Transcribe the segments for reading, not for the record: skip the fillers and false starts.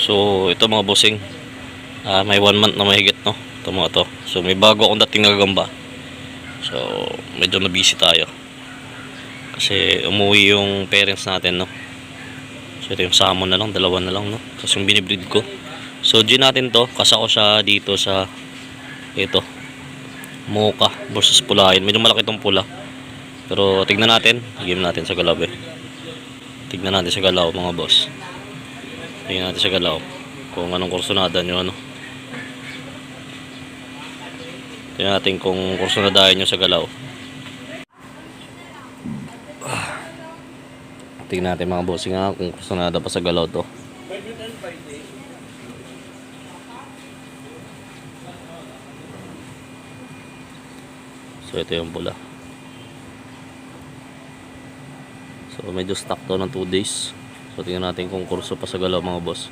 So ito mga bossing, may 1 month na mahigit, no, ito mga to. So may bago akong dating na gagamba. So medyo na busy tayo kasi umuwi yung parents natin, no. So ito yung salmon na lang, dalawa na lang, no, kasi yung binibreed ko. So G natin to, kasa ko siya dito sa ito Mocha versus Pulahin. Medyo malaki itong pula, pero tignan natin, game natin sa galaw tignan natin sa galaw mga boss. Tingnan natin sa galaw kung anong kursonada nyo, ano. Tingnan natin kung kursonadahin nyo sa galaw. Tingnan natin mga bossing nga kung kursonada pa sa galaw to. So ito yung pula. So medyo stock to ng 2 days. So tingnan natin kung kurso pa sa galaw mga boss.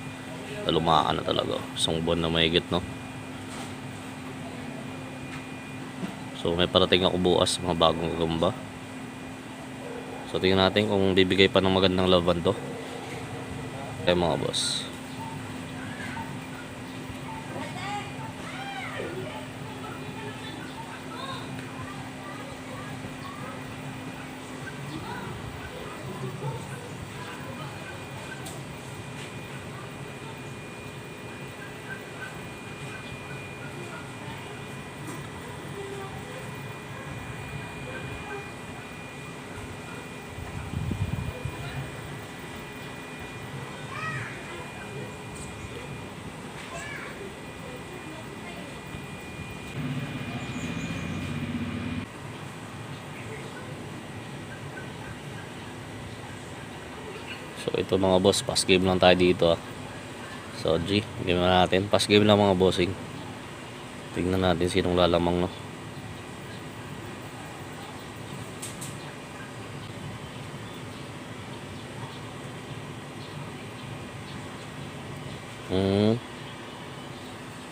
Lumaan na talaga, isang buwan na mahigit, no. So may parating ako bukas, mga bagong gagamba. So tingnan natin kung bibigay pa ng magandang laban to kay mga boss. So ito mga boss, pass game lang tayo dito, ah. So G, game na natin, pass game lang mga bossing. Tingnan natin sinong lalamang, no.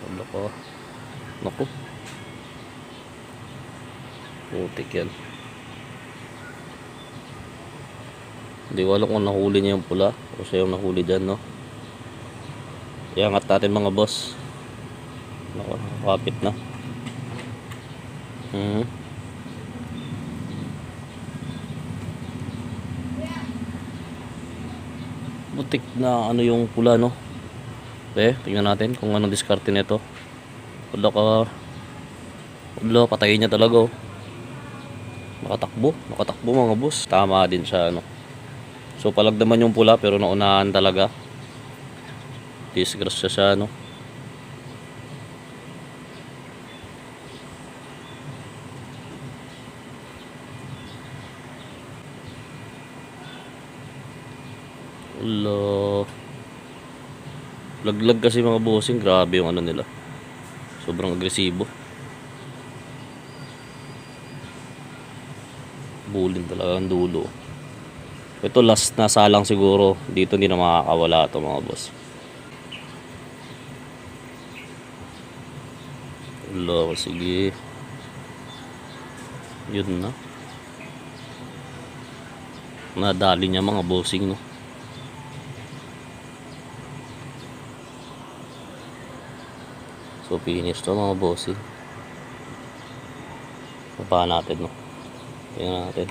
Wala ko. Naku, putik yan. Hindi ko alam kung nahuli niya yung pula o siya yung nahuli dyan, no. Iangat natin mga boss. Naku, nakakapit na. Butik na ano yung pula, no. Tingnan natin kung anong diskarte nito. Wala, patayin niya talaga, oh. Nakatakbo mga boss. Tama din siya, ano. So palagdaman yung pula pero naunahan talaga. Disgrasya siya, no. Wala. Laglag kasi mga bossing, grabe yung ano nila. Sobrang agresibo. Bulin talaga ang dulo. Ito last na salang siguro. Dito hindi na makakawala ito mga boss. Wala, sige. Yun na. Nadali niya mga bossing, no. So finish to mga bossing. Baba natin, no. Tingnan natin.